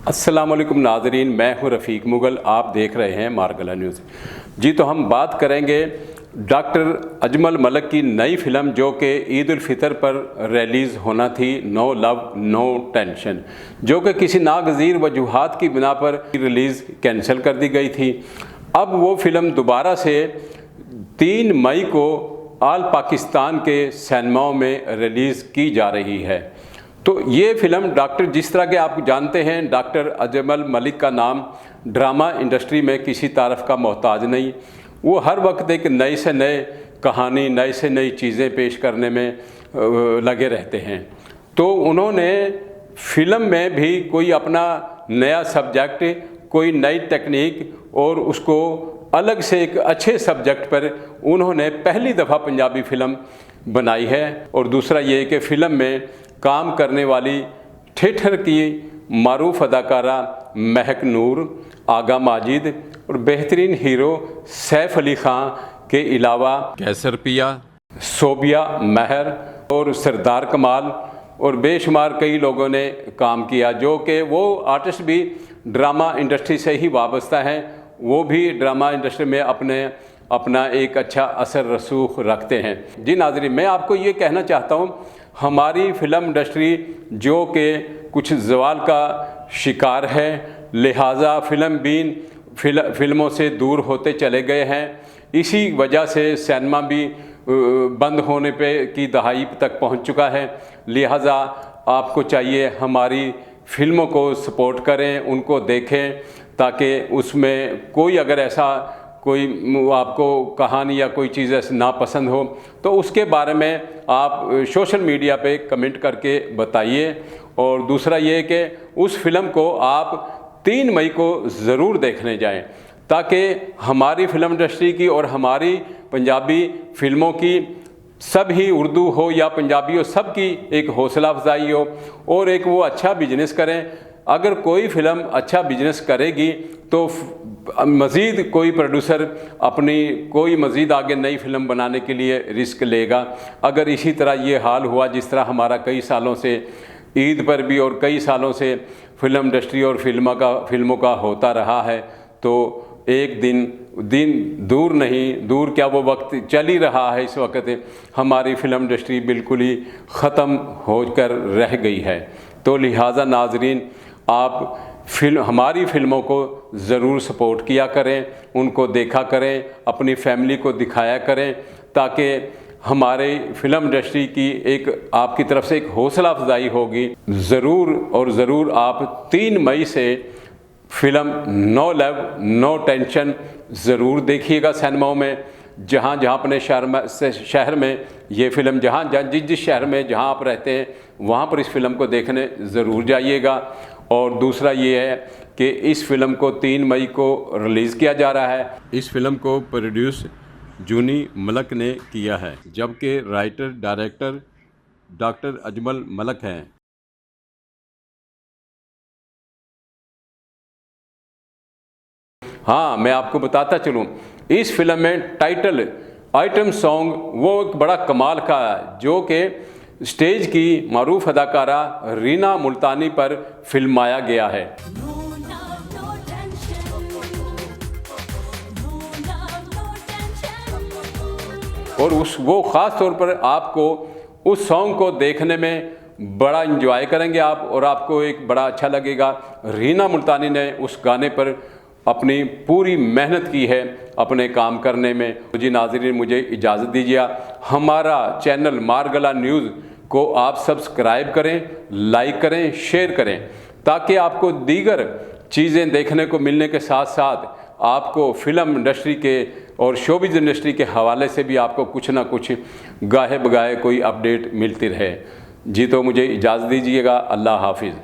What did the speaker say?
अस्सलाम वालेकुम नाज़रीन, मैं हूं रफ़ीक मुग़ल। आप देख रहे हैं मारगला न्यूज़। जी तो हम बात करेंगे डॉक्टर अजमल मलिक की नई फ़िल्म जो कि ईद उल फ़ितर पर रिलीज़ होना थी, नो लव नो टेंशन, जो कि किसी नागज़ीर वजूहात की बिना पर रिलीज़ कैंसिल कर दी गई थी। अब वो फ़िल्म दोबारा से 3 मई को आल पाकिस्तान के सिनेमाओं में रिलीज़ की जा रही है। तो ये फ़िल्म डॉक्टर, जिस तरह के आप जानते हैं, डॉक्टर अजमल मलिक का नाम ड्रामा इंडस्ट्री में किसी तारीफ़ का मोहताज नहीं। वो हर वक्त एक नए से नए कहानी, नए से नई चीज़ें पेश करने में लगे रहते हैं। तो उन्होंने फ़िल्म में भी कोई अपना नया सब्जेक्ट, कोई नई टेक्निक और उसको अलग से एक अच्छे सब्जेक्ट पर उन्होंने पहली दफ़ा पंजाबी फ़िल्म बनाई है। और दूसरा ये कि फ़िल्म में काम करने वाली थिएटर की मारूफ अदाकारा महक नूर, आगा माजिद और बेहतरीन हीरो सैफ अली ख़ान के अलावा कैसर पिया, सोबिया महर और सरदार कमाल और बेशुमार कई लोगों ने काम किया, जो कि वो आर्टिस्ट भी ड्रामा इंडस्ट्री से ही वाबस्ता हैं। वो भी ड्रामा इंडस्ट्री में अपना एक अच्छा असर रसूख रखते हैं। जी नाज़रीन, मैं आपको ये कहना चाहता हूँ, हमारी फ़िल्म इंडस्ट्री जो कि कुछ ज़वाल का शिकार है, लिहाजा फ़िल्मों से दूर होते चले गए हैं। इसी वजह से सिनेमा भी बंद होने पे की दहाई तक पहुंच चुका है। लिहाजा आपको चाहिए हमारी फ़िल्मों को सपोर्ट करें, उनको देखें, ताकि उसमें कोई अगर ऐसा कोई आपको कहानी या कोई चीज़ ऐसी नापसंद हो तो उसके बारे में आप सोशल मीडिया पे कमेंट करके बताइए। और दूसरा ये कि उस फिल्म को आप 3 मई को ज़रूर देखने जाएं, ताकि हमारी फ़िल्म इंडस्ट्री की और हमारी पंजाबी फ़िल्मों की, सब ही उर्दू हो या पंजाबी हो, सब की एक हौसला अफजाई हो और एक वो अच्छा बिजनेस करें। अगर कोई फ़िल्म अच्छा बिजनेस करेगी तो मज़ीद कोई प्रोड्यूसर अपनी कोई मज़ीद आगे नई फ़िल्म बनाने के लिए रिस्क लेगा। अगर इसी तरह ये हाल हुआ जिस तरह हमारा कई सालों से ईद पर भी और कई सालों से फ़िल्म इंडस्ट्री और फिल्मों का होता रहा है, तो एक दिन दूर नहीं, दूर क्या वो वक्त चल ही रहा है। इस वक्त हमारी फ़िल्म इंडस्ट्री बिल्कुल ही ख़त्म होकर रह गई है। तो लिहाजा नाज़रीन, आप हमारी फ़िल्मों को ज़रूर सपोर्ट किया करें, उनको देखा करें, अपनी फैमिली को दिखाया करें, ताकि हमारे फ़िल्म इंडस्ट्री की एक आपकी तरफ से एक हौसला अफजाई होगी। ज़रूर और ज़रूर आप 3 मई से film no love no tension ज़रूर देखिएगा सिनेमाओं में। जहाँ अपने शहर में ये फ़िल्म, जिस शहर में जहाँ आप रहते हैं वहाँ पर इस फ़िल्म को देखने ज़रूर जाइएगा। और दूसरा ये है कि इस फ़िल्म को 3 मई को रिलीज़ किया जा रहा है। इस फ़िल्म को प्रोड्यूस जूनी मलिक ने किया है, जबकि writer director doctor Ajmal Malik हैं। हाँ, मैं आपको बताता चलूँ, इस फिल्म में टाइटल आइटम सॉन्ग वो एक बड़ा कमाल का है, जो कि स्टेज की मारूफ अदाकारा रीना मुल्तानी पर फिल्माया गया है। और वो ख़ास तौर पर आपको उस सॉन्ग को देखने में बड़ा इंजॉय करेंगे आप, और आपको एक बड़ा अच्छा लगेगा। रीना मुल्तानी ने उस गाने पर अपनी पूरी मेहनत की है अपने काम करने में। जी नाज़रीन, मुझे इजाज़त दीजिए। हमारा चैनल मारगला न्यूज़ को आप सब्सक्राइब करें, लाइक करें, शेयर करें, ताकि आपको दीगर चीज़ें देखने को मिलने के साथ साथ आपको फ़िल्म इंडस्ट्री के और शोबिज़ इंडस्ट्री के हवाले से भी आपको कुछ ना कुछ गाहे बगाहे कोई अपडेट मिलती रहे। जी तो मुझे इजाज़त दीजिएगा। अल्लाह हाफिज़।